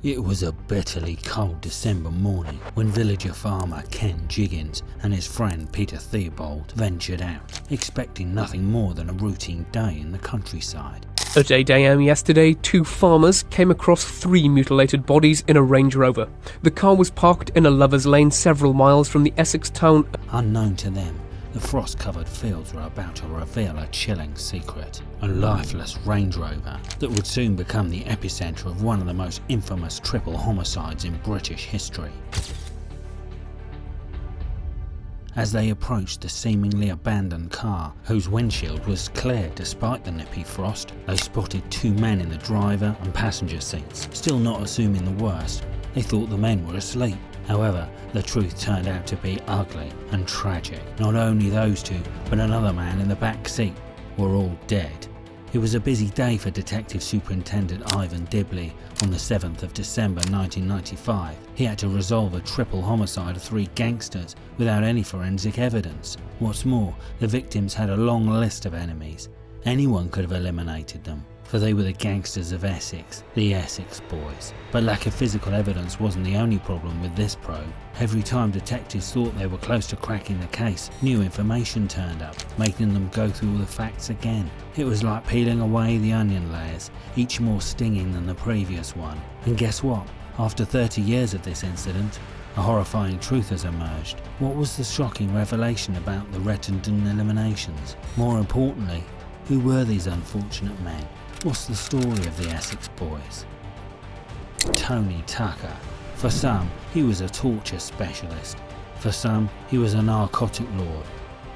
It was a bitterly cold December morning when villager farmer Ken Jiggins and his friend Peter Theobald ventured out, expecting nothing more than a routine day in the countryside. At 8 a.m. yesterday, two farmers came across three mutilated bodies in a Range Rover. The car was parked in a lover's lane several miles from the Essex town. Unknown to them, the frost-covered fields were about to reveal a chilling secret. A lifeless Range Rover that would soon become the epicentre of one of the most infamous triple homicides in British history. As they approached the seemingly abandoned car, whose windshield was clear despite the nippy frost, they spotted two men in the driver and passenger seats. Still not assuming the worst, they thought the men were asleep. However, the truth turned out to be ugly and tragic. Not only those two, but another man in the back seat were all dead. It was a busy day for Detective Superintendent Ivan Dibley on the 7th of December 1995. He had to resolve a triple homicide of three gangsters without any forensic evidence. What's more, the victims had a long list of enemies. Anyone could have eliminated them, for they were the gangsters of Essex, the Essex Boys. But lack of physical evidence wasn't the only problem with this probe. Every time detectives thought they were close to cracking the case, new information turned up, making them go through all the facts again. It was like peeling away the onion layers, each more stinging than the previous one. And guess what? After 30 years of this incident, a horrifying truth has emerged. What was the shocking revelation about the Rettendon eliminations? More importantly, who were these unfortunate men? What's the story of the Essex Boys? Tony Tucker. For some, he was a torture specialist. For some, he was a narcotic lord.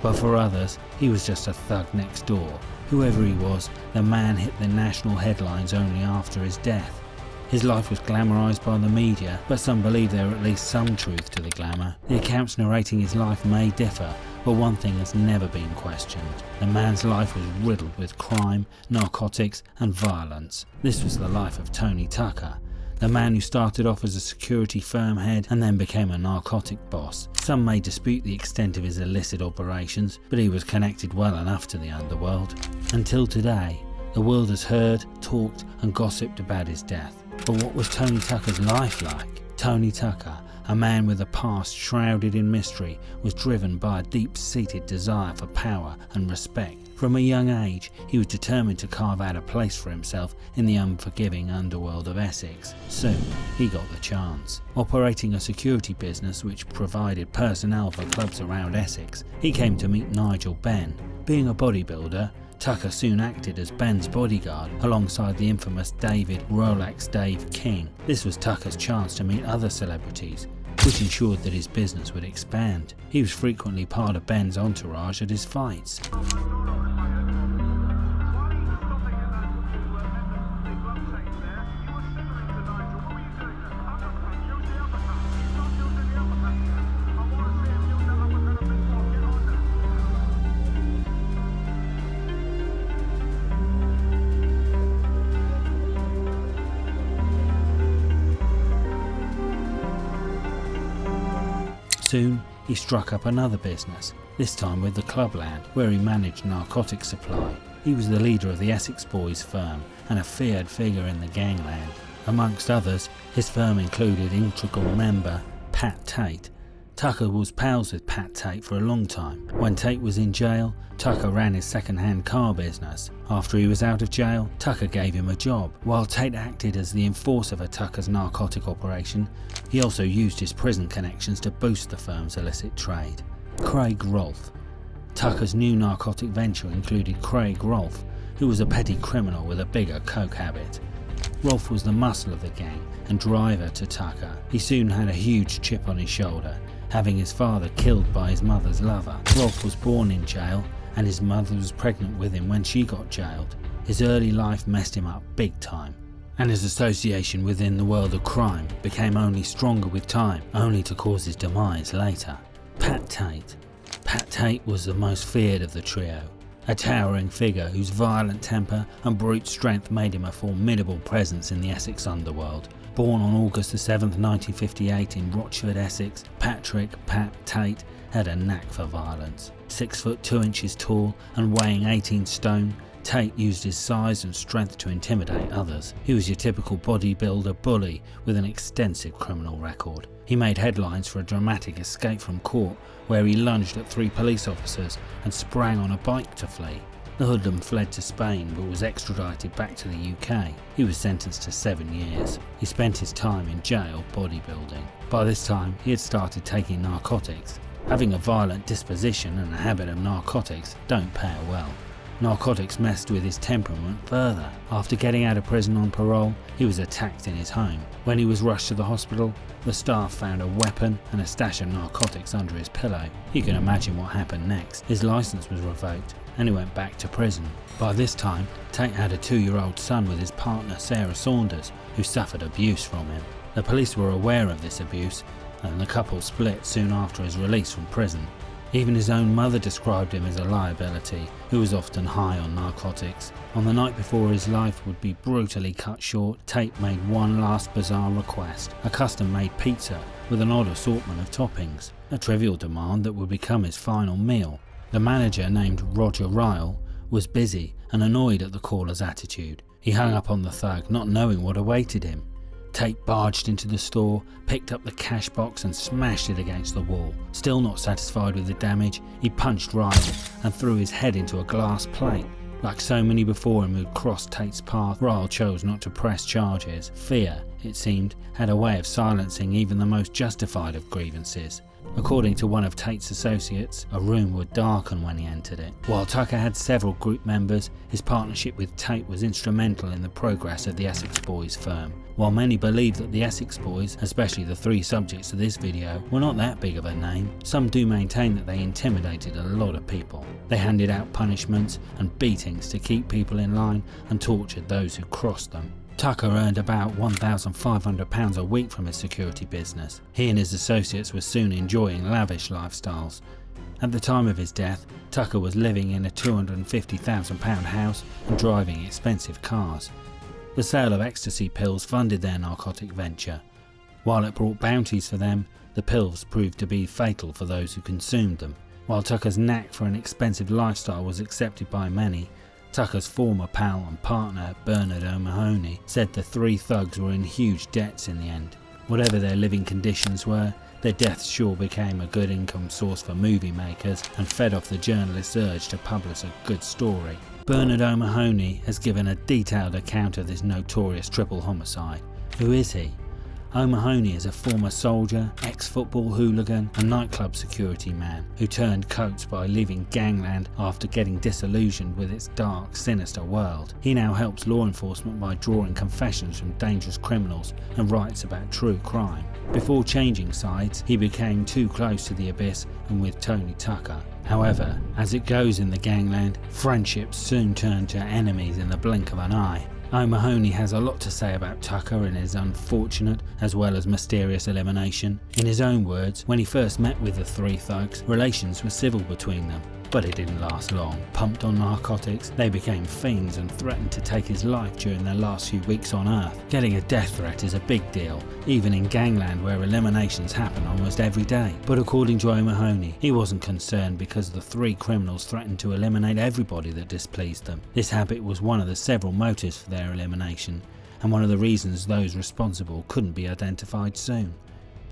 But for others, he was just a thug next door. Whoever he was, the man hit the national headlines only after his death. His life was glamorised by the media, but some believe there at least some truth to the glamour. The accounts narrating his life may differ, but one thing has never been questioned. The man's life was riddled with crime, narcotics and violence. This was the life of Tony Tucker, the man who started off as a security firm head and then became a narcotic boss. Some may dispute the extent of his illicit operations, but he was connected well enough to the underworld. Until today, the world has heard, talked and gossiped about his death. But what was Tony Tucker's life like? Tony Tucker, a man with a past shrouded in mystery, was driven by a deep-seated desire for power and respect. From a young age, he was determined to carve out a place for himself in the unforgiving underworld of Essex. Soon, he got the chance. Operating a security business which provided personnel for clubs around Essex, he came to meet Nigel Benn. Being a bodybuilder, Tucker soon acted as Ben's bodyguard alongside the infamous David Rolex Dave King. This was Tucker's chance to meet other celebrities, which ensured that his business would expand. He was frequently part of Ben's entourage at his fights. Soon, he struck up another business, this time with the clubland, where he managed narcotic supply. He was the leader of the Essex Boys firm and a feared figure in the gangland. Amongst others, his firm included integral member Tate. Tucker was pals with Tate for a long time. When Tate was in jail, Tucker ran his second-hand car business. After he was out of jail, Tucker gave him a job. While Tate acted as the enforcer for Tucker's narcotic operation, he also used his prison connections to boost the firm's illicit trade. Craig Rolfe. Tucker's new narcotic venture included Craig Rolfe, who was a petty criminal with a bigger coke habit. Rolfe was the muscle of the gang and driver to Tucker. He soon had a huge chip on his shoulder, having his father killed by his mother's lover. Rolfe was born in jail, and his mother was pregnant with him when she got jailed. His early life messed him up big time, and his association within the world of crime became only stronger with time, only to cause his demise later. Tate. Tate was the most feared of the trio, a towering figure whose violent temper and brute strength made him a formidable presence in the Essex underworld. Born on August 7, 1958 in Rochford, Essex, Pat Tate had a knack for violence. 6 foot 2 inches tall and weighing 18 stone, Tate used his size and strength to intimidate others. He was your typical bodybuilder bully with an extensive criminal record. He made headlines for a dramatic escape from court where he lunged at 3 police officers and sprang on a bike to flee. The hoodlum fled to Spain but was extradited back to the UK. He was sentenced to 7 years. He spent his time in jail bodybuilding. By this time, he had started taking narcotics. Having a violent disposition and a habit of narcotics don't pair well. Narcotics messed with his temperament further. After getting out of prison on parole, he was attacked in his home. When he was rushed to the hospital, the staff found a weapon and a stash of narcotics under his pillow. You can imagine what happened next. His license was revoked and he went back to prison. By this time, Tate had a 2-year-old son with his partner Sarah Saunders, who suffered abuse from him. The police were aware of this abuse and the couple split soon after his release from prison. Even his own mother described him as a liability who was often high on narcotics. On the night before his life would be brutally cut short, Tate made one last bizarre request, a custom-made pizza with an odd assortment of toppings, a trivial demand that would become his final meal. The manager, named Roger Ryle, was busy and annoyed at the caller's attitude. He hung up on the thug, not knowing what awaited him. Tate barged into the store, picked up the cash box and smashed it against the wall. Still not satisfied with the damage, he punched Ryle and threw his head into a glass plate. Like so many before him who'd crossed Tate's path, Ryle chose not to press charges. Fear, it seemed, had a way of silencing even the most justified of grievances. According to one of Tate's associates, a room would darken when he entered it. While Tucker had several group members, his partnership with Tate was instrumental in the progress of the Essex Boys firm. While many believe that the Essex Boys, especially the 3 subjects of this video, were not that big of a name, some do maintain that they intimidated a lot of people. They handed out punishments and beatings to keep people in line and tortured those who crossed them. Tucker earned about £1,500 a week from his security business. He and his associates were soon enjoying lavish lifestyles. At the time of his death, Tucker was living in a £250,000 house and driving expensive cars. The sale of ecstasy pills funded their narcotic venture. While it brought bounties for them, the pills proved to be fatal for those who consumed them. While Tucker's knack for an expensive lifestyle was accepted by many, Tucker's former pal and partner, Bernard O'Mahony, said the 3 thugs were in huge debts in the end. Whatever their living conditions were, their deaths sure became a good income source for movie makers and fed off the journalists' urge to publish a good story. Bernard O'Mahony has given a detailed account of this notorious triple homicide. Who is he? O'Mahony is a former soldier, ex-football hooligan and nightclub security man who turned coats by leaving gangland after getting disillusioned with its dark, sinister world. He now helps law enforcement by drawing confessions from dangerous criminals and writes about true crime. Before changing sides, he became too close to the abyss and with Tony Tucker. However, as it goes in the gangland, friendships soon turn to enemies in the blink of an eye. O'Mahony has a lot to say about Tucker and his unfortunate as well as mysterious elimination. In his own words, when he first met with the 3 thugs, relations were civil between them. But it didn't last long. Pumped on narcotics, they became fiends and threatened to take his life during their last few weeks on Earth. Getting a death threat is a big deal, even in gangland where eliminations happen almost every day. But according to O'Mahony, he wasn't concerned because the 3 criminals threatened to eliminate everybody that displeased them. This habit was one of the several motives for their elimination, and one of the reasons those responsible couldn't be identified soon.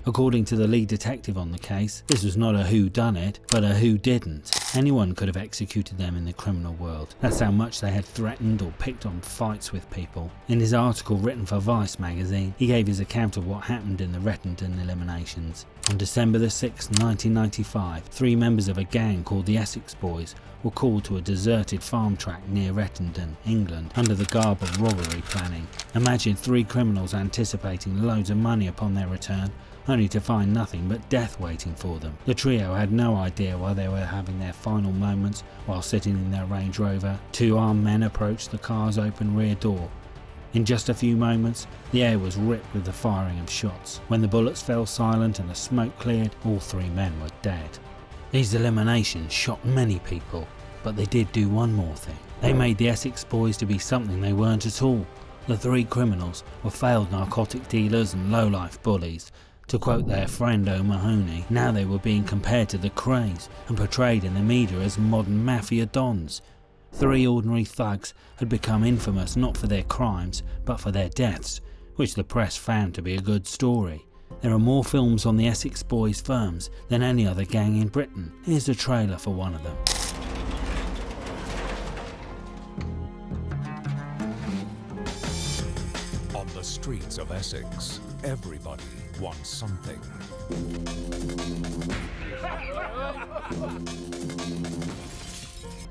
According to the lead detective on the case, this was not a whodunit, but a who didn't. Anyone could have executed them in the criminal world. That's how much they had threatened or picked on fights with people. In his article written for Vice magazine, he gave his account of what happened in the Rettendon eliminations. On December the 6th, 1995, 3 members of a gang called the Essex Boys were called to a deserted farm tract near Rettendon, England, under the garb of robbery planning. Imagine 3 criminals anticipating loads of money upon their return, only to find nothing but death waiting for them. The trio had no idea why they were having their final moments while sitting in their Range Rover. 2 armed men approached the car's open rear door. In just a few moments, the air was ripped with the firing of shots. When the bullets fell silent and the smoke cleared, all 3 men were dead. These eliminations shocked many people, but they did do one more thing. They made the Essex Boys to be something they weren't at all. The 3 criminals were failed narcotic dealers and low-life bullies. To quote their friend O'Mahony, now they were being compared to the Krays and portrayed in the media as modern mafia dons. Three ordinary thugs had become infamous not for their crimes, but for their deaths, which the press found to be a good story. There are more films on the Essex Boys firms than any other gang in Britain. Here's a trailer for one of them. On the streets of Essex, everybody wants something.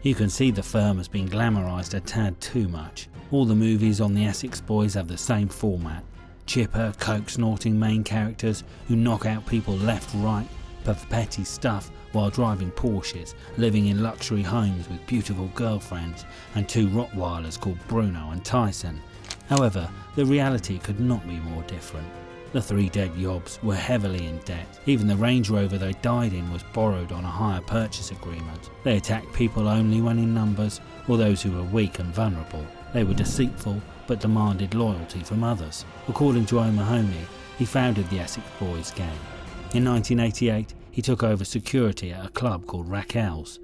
You can see the firm has been glamorised a tad too much. All the movies on the Essex Boys have the same format. Chipper, coke-snorting main characters who knock out people left, right, puff petty stuff while driving Porsches, living in luxury homes with beautiful girlfriends, and two Rottweilers called Bruno and Tyson. However, the reality could not be more different. The three dead yobs were heavily in debt. Even the Range Rover they died in was borrowed on a hire purchase agreement. They attacked people only when in numbers, or those who were weak and vulnerable. They were deceitful, but demanded loyalty from others. According to O'Mahony, he founded the Essex Boys gang. In 1988, he took over security at a club called Raquel's.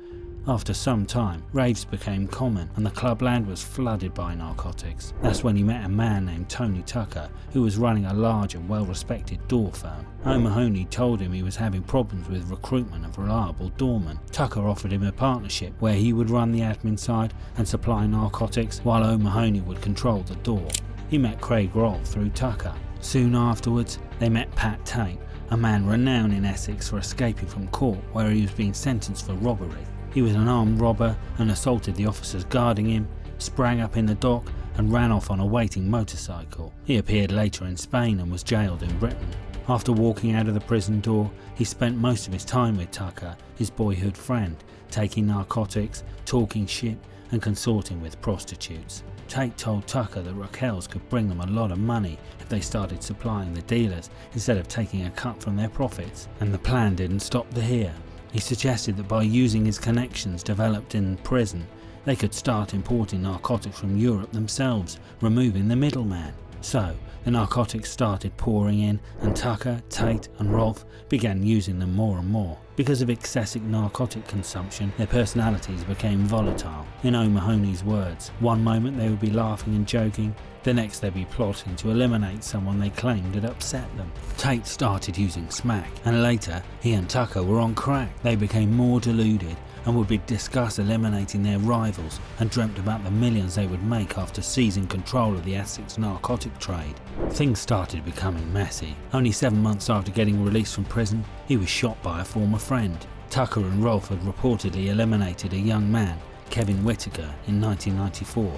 After some time, raves became common and the clubland was flooded by narcotics. That's when he met a man named Tony Tucker, who was running a large and well-respected door firm. O'Mahony told him he was having problems with recruitment of reliable doormen. Tucker offered him a partnership where he would run the admin side and supply narcotics while O'Mahony would control the door. He met Craig Rolfe through Tucker. Soon afterwards, they met Tate, a man renowned in Essex for escaping from court where he was being sentenced for robbery. He was an armed robber and assaulted the officers guarding him, sprang up in the dock and ran off on a waiting motorcycle. He appeared later in Spain and was jailed in Britain. After walking out of the prison door, he spent most of his time with Tucker, his boyhood friend, taking narcotics, talking shit and consorting with prostitutes. Tate told Tucker that Raquel's could bring them a lot of money if they started supplying the dealers instead of taking a cut from their profits, and the plan didn't stop here. He suggested that by using his connections developed in prison, they could start importing narcotics from Europe themselves, removing the middleman. So, the narcotics started pouring in and Tucker, Tate and Rolfe began using them more and more. Because of excessive narcotic consumption, their personalities became volatile. In O'Mahony's words, one moment they would be laughing and joking, the next they'd be plotting to eliminate someone they claimed had upset them. Tate started using smack, and later he and Tucker were on crack. They became more deluded and would discuss eliminating their rivals and dreamt about the millions they would make after seizing control of the Essex narcotic trade. Things started becoming messy. Only 7 months after getting released from prison, he was shot by a former friend. Tucker and Rolfe had reportedly eliminated a young man, Kevin Whittaker, in 1994.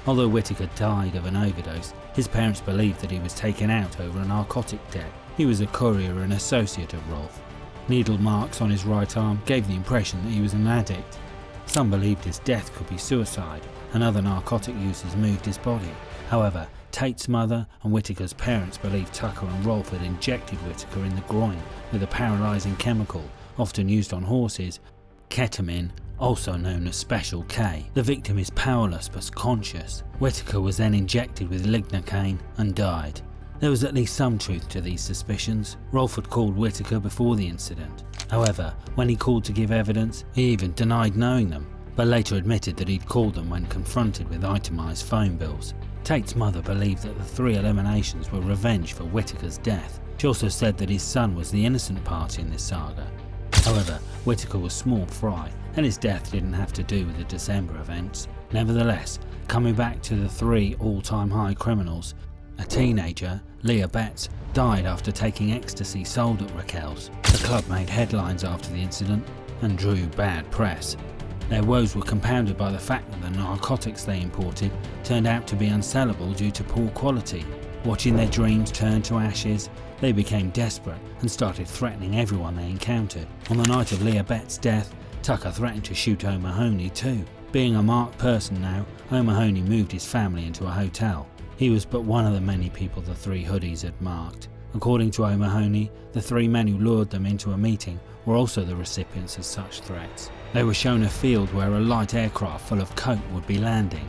Although Whittaker died of an overdose, his parents believed that he was taken out over a narcotic debt. He was a courier and associate of Rolfe. Needle marks on his right arm gave the impression that he was an addict. Some believed his death could be suicide, and other narcotic users moved his body. However, Tate's mother and Whittaker's parents believed Tucker and Rolfe had injected Whittaker in the groin with a paralysing chemical, often used on horses, ketamine, also known as Special K. The victim is powerless but conscious. Whittaker was then injected with lignocaine and died. There was at least some truth to these suspicions. Rolfe had called Whittaker before the incident. However, when he called to give evidence, he even denied knowing them, but later admitted that he'd called them when confronted with itemised phone bills. Tate's mother believed that the 3 eliminations were revenge for Whittaker's death. She also said that his son was the innocent party in this saga. However, Whittaker was small fry, and his death didn't have to do with the December events. Nevertheless, coming back to the 3 all-time high criminals, a teenager, Leah Betts, died after taking ecstasy sold at Raquel's. The club made headlines after the incident and drew bad press. Their woes were compounded by the fact that the narcotics they imported turned out to be unsellable due to poor quality. Watching their dreams turn to ashes, they became desperate and started threatening everyone they encountered. On the night of Leah Betts' death, Tucker threatened to shoot O'Mahony too. Being a marked person now, O'Mahony moved his family into a hotel. He was but one of the many people the 3 hoodies had marked. According to O'Mahony, the 3 men who lured them into a meeting were also the recipients of such threats. They were shown a field where a light aircraft full of coke would be landing.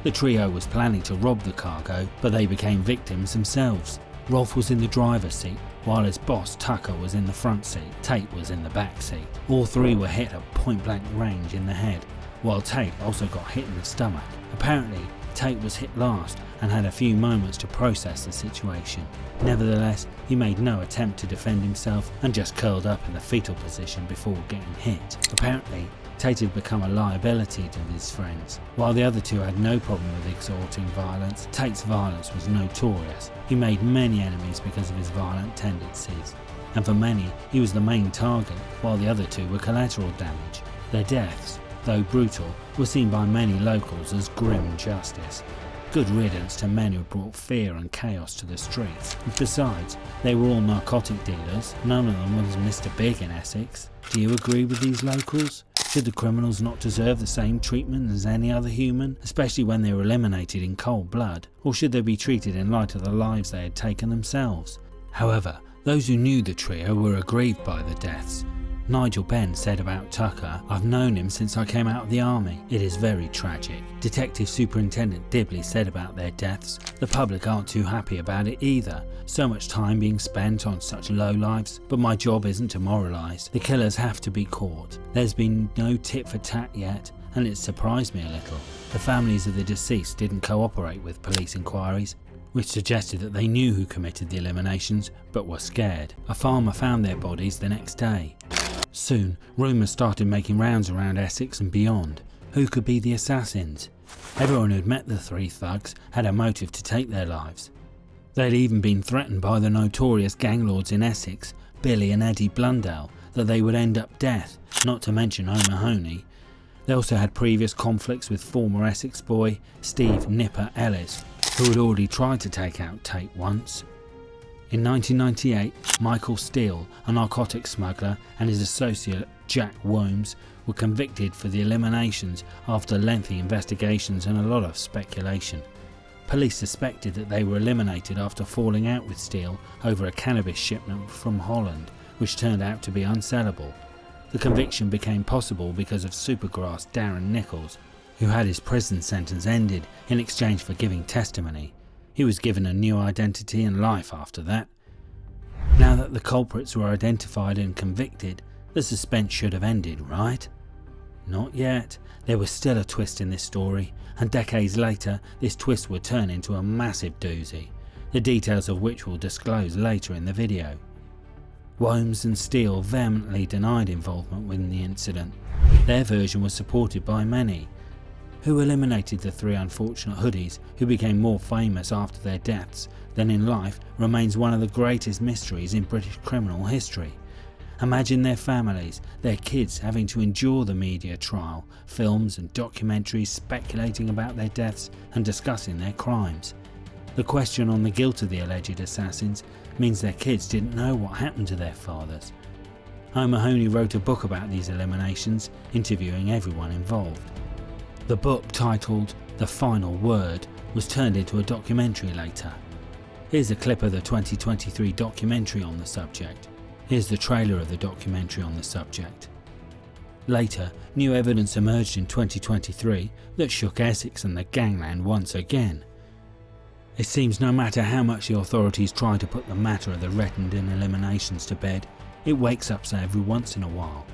The trio was planning to rob the cargo, but they became victims themselves. Rolfe was in the driver's seat, while his boss Tucker was in the front seat. Tate was in the back seat. All 3 were hit at point-blank range in the head. while Tate also got hit in the stomach. Apparently, Tate was hit last and had a few moments to process the situation. Nevertheless, he made no attempt to defend himself and just curled up in the fetal position before getting hit. Apparently, Tate had become a liability to his friends. While the other two had no problem with extorting violence, Tate's violence was notorious. He made many enemies because of his violent tendencies, and for many, he was the main target, while the other two were collateral damage. Their deaths, though brutal, were seen by many locals as grim justice. Good riddance to men who brought fear and chaos to the streets. Besides, they were all narcotic dealers. None of them was Mr. Big in Essex. Do you agree with these locals? Should the criminals not deserve the same treatment as any other human, especially when they were eliminated in cold blood? Or should they be treated in light of the lives they had taken themselves? However, those who knew the trio were aggrieved by the deaths. Nigel Benn said about Tucker, "I've known him since I came out of the army. It is very tragic." Detective Superintendent Dibley said about their deaths, "The public aren't too happy about it either. So much time being spent on such lowlifes, but my job isn't to moralise. The killers have to be caught. There's been no tit for tat yet, and it surprised me a little. The families of the deceased didn't cooperate with police inquiries, which suggested that they knew who committed the eliminations, but were scared. A farmer found their bodies the next day." Soon, rumours started making rounds around Essex and beyond. Who could be the assassins? Everyone who'd met the three thugs had a motive to take their lives. They'd even been threatened by the notorious gang lords in Essex, Billy and Eddie Blundell, that they would end up dead, not to mention O'Mahony. They also had previous conflicts with former Essex boy Steve "Nipper" Ellis, who had already tried to take out Tate once. In 1998, Michael Steele, a narcotics smuggler, and his associate Jack Worms were convicted for the eliminations after lengthy investigations and a lot of speculation. Police suspected that they were eliminated after falling out with Steele over a cannabis shipment from Holland, which turned out to be unsellable. The conviction became possible because of Supergrass Darren Nichols, who had his prison sentence ended in exchange for giving testimony. He was given a new identity and life after that. Now that the culprits were identified and convicted, the suspense should have ended, right? Not yet. There was still a twist in this story, and decades later, this twist would turn into a massive doozy, the details of which we'll disclose later in the video. Worms and Steele vehemently denied involvement in the incident. Their version was supported by many. Who eliminated the three unfortunate hoodies who became more famous after their deaths than in life remains one of the greatest mysteries in British criminal history. Imagine their families, their kids having to endure the media trial, films and documentaries speculating about their deaths and discussing their crimes. The question on the guilt of the alleged assassins means their kids didn't know what happened to their fathers. O'Mahony wrote a book about these eliminations, interviewing everyone involved. The book, titled The Final Word, was turned into a documentary later. Here's a clip of the 2023 documentary on the subject. Here's the trailer of the documentary on the subject. Later, new evidence emerged in 2023 that shook Essex and the gangland once again. It seems no matter how much the authorities try to put the matter of the Rettendon eliminations to bed, it wakes up every once in a while.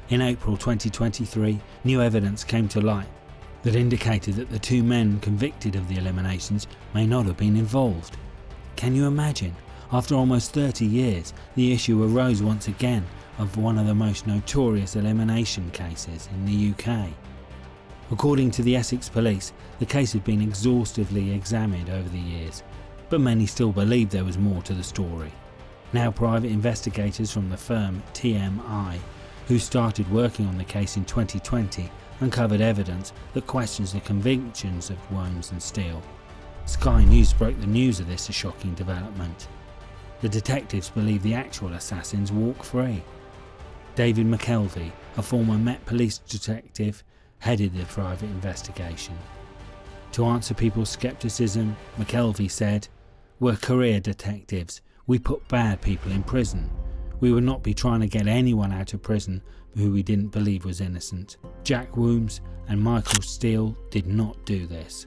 In April 2023, new evidence came to light that indicated that the two men convicted of the eliminations may not have been involved. Can you imagine? After almost 30 years, the issue arose once again of one of the most notorious elimination cases in the UK. According to the Essex Police, the case had been exhaustively examined over the years, but many still believed there was more to the story. Now private investigators from the firm TMI, who started working on the case in 2020, uncovered evidence that questions the convictions of Worms and Steele. Sky News broke the news of this shocking development. The detectives believe the actual assassins walk free. David McKelvey, a former Met Police detective, headed the private investigation. To answer people's scepticism, McKelvey said, "We're career detectives. We put bad people in prison. We would not be trying to get anyone out of prison who we didn't believe was innocent. Jack Worms and Michael Steele did not do this."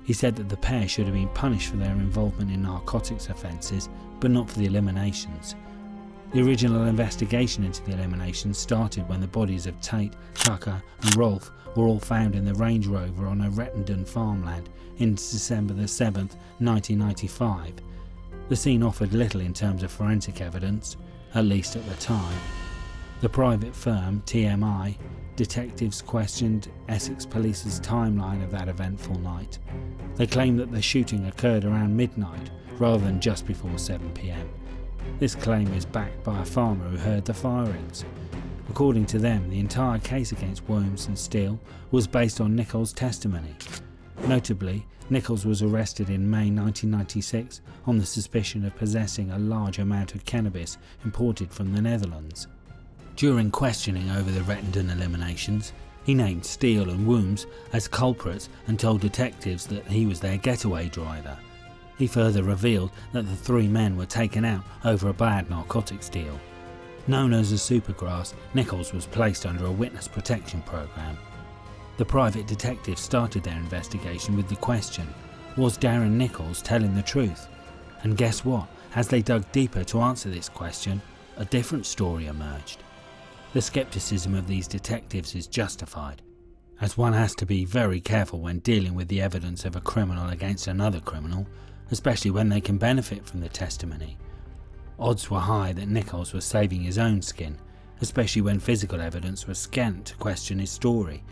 He said that the pair should have been punished for their involvement in narcotics offences, but not for the eliminations. The original investigation into the eliminations started when the bodies of Tate, Tucker and Rolfe were all found in the Range Rover on a Rettendon farmland in December the 7th, 1995. The scene offered little in terms of forensic evidence, at least at the time. The private firm, TMI, detectives questioned Essex Police's timeline of that eventful night. They claimed that the shooting occurred around midnight rather than just before 7 p.m. This claim is backed by a farmer who heard the firings. According to them, the entire case against Worms and Steele was based on Nichols' testimony. Notably, Nichols was arrested in May 1996 on the suspicion of possessing a large amount of cannabis imported from the Netherlands. During questioning over the Rettendon eliminations, he named Steele and Worms as culprits and told detectives that he was their getaway driver. He further revealed that the three men were taken out over a bad narcotics deal. Known as a supergrass, Nichols was placed under a witness protection program. The private detectives started their investigation with the question, was Darren Nichols telling the truth? And guess what? As they dug deeper to answer this question, a different story emerged. The skepticism of these detectives is justified, as one has to be very careful when dealing with the evidence of a criminal against another criminal, especially when they can benefit from the testimony. Odds were high that Nichols was saving his own skin, especially when physical evidence was scant to question his story.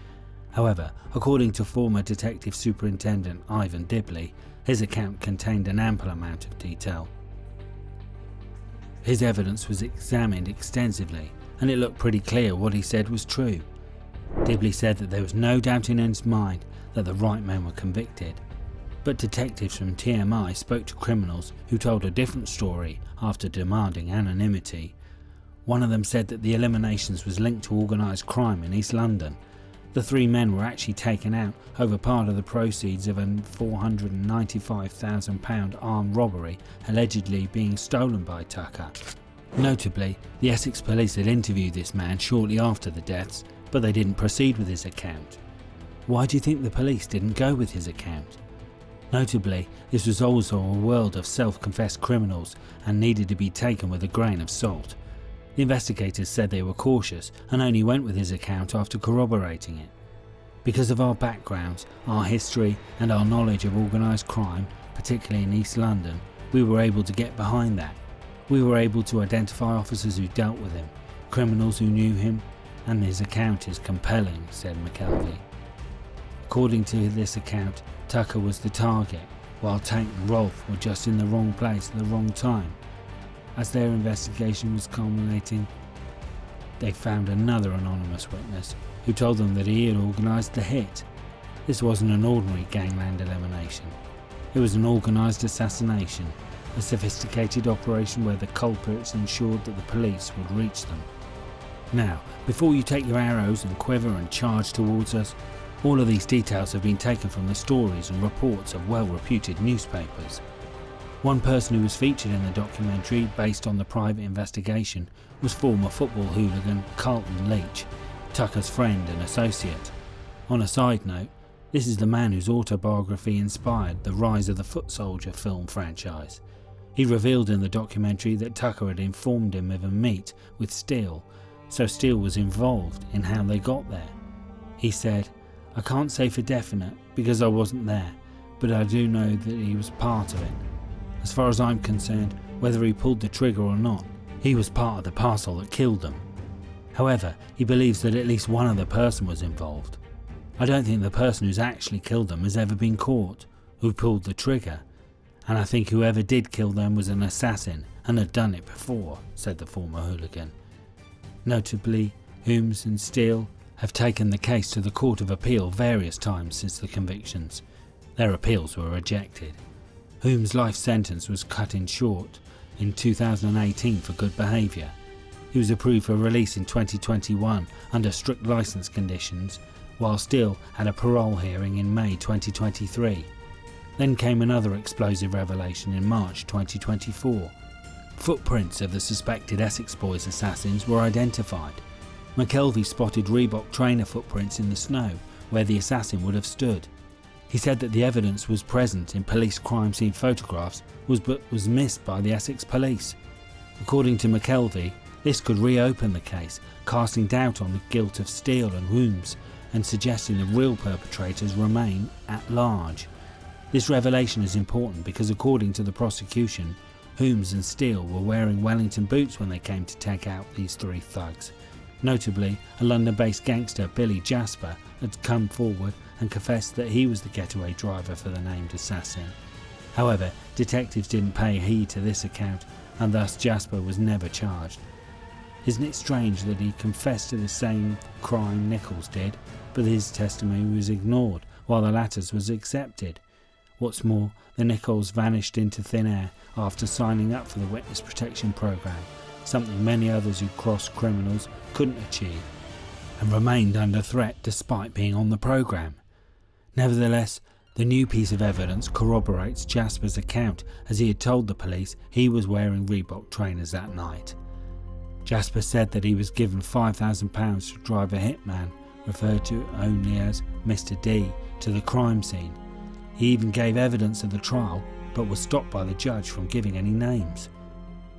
However, according to former Detective Superintendent Ivan Dibley, his account contained an ample amount of detail. His evidence was examined extensively, and it looked pretty clear what he said was true. Dibley said that there was no doubt in his mind that the right men were convicted. But detectives from TMI spoke to criminals who told a different story after demanding anonymity. One of them said that the eliminations was linked to organised crime in East London. The three men were actually taken out over part of the proceeds of a £495,000 armed robbery allegedly being stolen by Tucker. Notably, the Essex Police had interviewed this man shortly after the deaths, but they didn't proceed with his account. Why do you think the police didn't go with his account? Notably, this was also a world of self-confessed criminals and needed to be taken with a grain of salt. The investigators said they were cautious and only went with his account after corroborating it. Because of our backgrounds, our history and our knowledge of organised crime, particularly in East London, we were able to get behind that. We were able to identify officers who dealt with him, criminals who knew him, and his account is compelling, said McKelvey. According to this account, Tucker was the target, while Tate and Rolfe were just in the wrong place at the wrong time. As their investigation was culminating, they found another anonymous witness who told them that he had organised the hit. This wasn't an ordinary gangland elimination. It was an organised assassination, a sophisticated operation where the culprits ensured that the police would reach them. Now, before you take your arrows and quiver and charge towards us, all of these details have been taken from the stories and reports of well-reputed newspapers. One person who was featured in the documentary based on the private investigation was former football hooligan Carlton Leach, Tucker's friend and associate. On a side note, this is the man whose autobiography inspired the Rise of the Foot Soldier film franchise. He revealed in the documentary that Tucker had informed him of a meet with Steele, so Steele was involved in how they got there. He said, "I can't say for definite because I wasn't there, but I do know that he was part of it. As far as I'm concerned, whether he pulled the trigger or not, he was part of the parcel that killed them." However, he believes that at least one other person was involved. "I don't think the person who's actually killed them has ever been caught, who pulled the trigger, and I think whoever did kill them was an assassin and had done it before," said the former hooligan. Notably, Holmes and Steele have taken the case to the Court of Appeal various times since the convictions. Their appeals were rejected. Holmes' life sentence was cut in short in 2018 for good behaviour. He was approved for release in 2021 under strict licence conditions, while Steele had a parole hearing in May 2023. Then came another explosive revelation in March 2024. Footprints of the suspected Essex Boys assassins were identified. McKelvey spotted Reebok trainer footprints in the snow where the assassin would have stood. He said that the evidence was present in police crime scene photographs but was missed by the Essex police. According to McKelvey, this could reopen the case, casting doubt on the guilt of Steele and Holmes and suggesting the real perpetrators remain at large. This revelation is important because according to the prosecution, Holmes and Steele were wearing Wellington boots when they came to take out these three thugs. Notably, a London-based gangster, Billy Jasper, had come forward and confessed that he was the getaway driver for the named assassin. However, detectives didn't pay heed to this account, and thus Jasper was never charged. Isn't it strange that he confessed to the same crime Nichols did, but his testimony was ignored while the latter's was accepted? What's more, the Nichols vanished into thin air after signing up for the witness protection program, something many others who crossed criminals couldn't achieve, and remained under threat despite being on the program. Nevertheless, the new piece of evidence corroborates Jasper's account, as he had told the police he was wearing Reebok trainers that night. Jasper said that he was given £5,000 to drive a hitman, referred to only as Mr. D, to the crime scene. He even gave evidence at the trial, but was stopped by the judge from giving any names.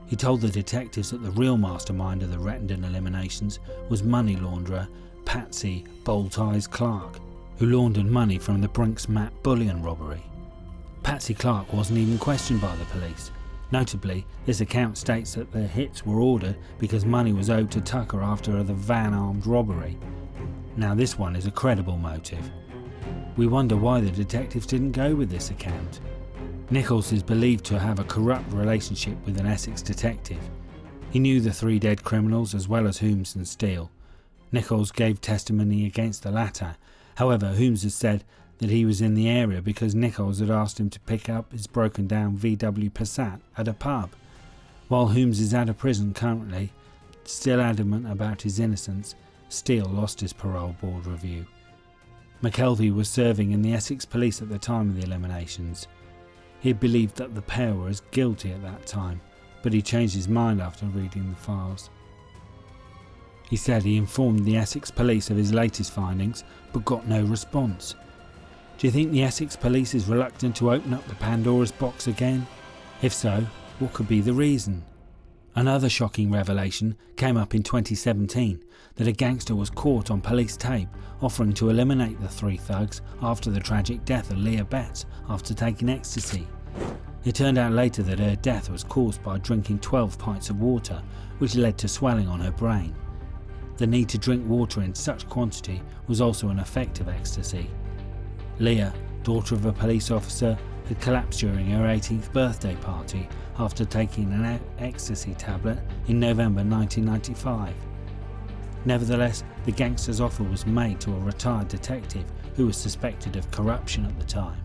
He told the detectives that the real mastermind of the Rettendon eliminations was money launderer Patsy Bolt Eyes Clark, who laundered money from the Brinks Map bullion robbery. Patsy Clark wasn't even questioned by the police. Notably, this account states that the hits were ordered because money was owed to Tucker after the van armed robbery. Now this one is a credible motive. We wonder why the detectives didn't go with this account. Nichols is believed to have a corrupt relationship with an Essex detective. He knew the three dead criminals as well as Holmes and Steele. Nichols gave testimony against the latter. However, Holmes has said that he was in the area because Nichols had asked him to pick up his broken down VW Passat at a pub. While Holmes is out of prison currently, still adamant about his innocence, Steele lost his parole board review. McKelvey was serving in the Essex police at the time of the eliminations. He had believed that the pair were as guilty at that time, but he changed his mind after reading the files. He said he informed the Essex police of his latest findings, but got no response. Do you think the Essex police is reluctant to open up the Pandora's box again? If so, what could be the reason? Another shocking revelation came up in 2017, that a gangster was caught on police tape offering to eliminate the three thugs after the tragic death of Leah Betts after taking ecstasy. It turned out later that her death was caused by drinking 12 pints of water, which led to swelling on her brain. The need to drink water in such quantity was also an effect of ecstasy. Leah, daughter of a police officer, had collapsed during her 18th birthday party after taking an ecstasy tablet in November 1995. Nevertheless, the gangster's offer was made to a retired detective who was suspected of corruption at the time.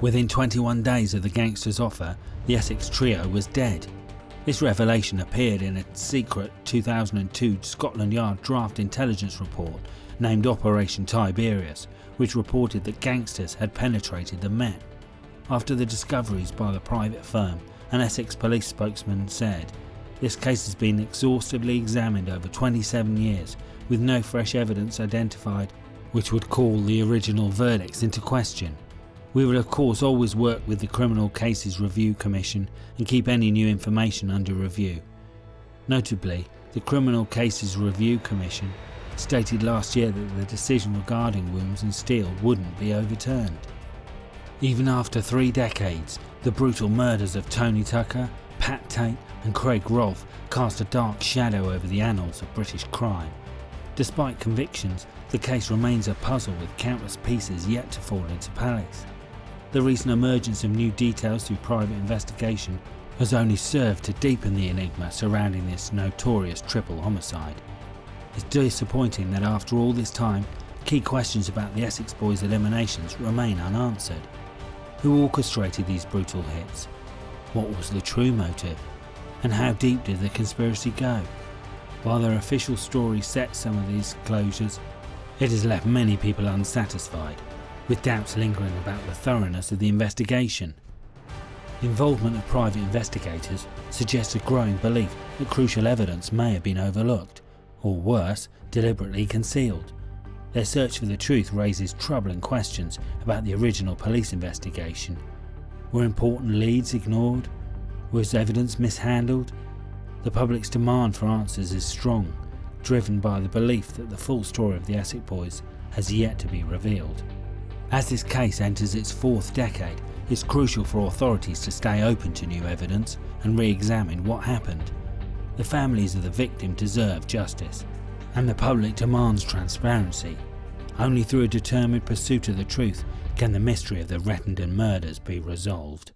Within 21 days of the gangster's offer, the Essex trio was dead. This revelation appeared in a secret 2002 Scotland Yard draft intelligence report named Operation Tiberius, which reported that gangsters had penetrated the Met. After the discoveries by the private firm, an Essex police spokesman said, "This case has been exhaustively examined over 27 years, with no fresh evidence identified which would call the original verdicts into question. We will of course always work with the Criminal Cases Review Commission and keep any new information under review." Notably, the Criminal Cases Review Commission stated last year that the decision regarding Holmes and Steele wouldn't be overturned. Even after 3 decades, the brutal murders of Tony Tucker, Pat Tate and Craig Rolfe cast a dark shadow over the annals of British crime. Despite convictions, the case remains a puzzle with countless pieces yet to fall into place. The recent emergence of new details through private investigation has only served to deepen the enigma surrounding this notorious triple homicide. It's disappointing that after all this time, key questions about the Essex Boys' eliminations remain unanswered. Who orchestrated these brutal hits? What was the true motive? And how deep did the conspiracy go? While their official story sets some of these closures, it has left many people unsatisfied, with doubts lingering about the thoroughness of the investigation. The involvement of private investigators suggests a growing belief that crucial evidence may have been overlooked, or worse, deliberately concealed. Their search for the truth raises troubling questions about the original police investigation. Were important leads ignored? Was evidence mishandled? The public's demand for answers is strong, driven by the belief that the full story of the Essex Boys has yet to be revealed. As this case enters its 4th decade, it's crucial for authorities to stay open to new evidence and re-examine what happened. The families of the victim deserve justice, and the public demands transparency. Only through a determined pursuit of the truth can the mystery of the Rettendon murders be resolved.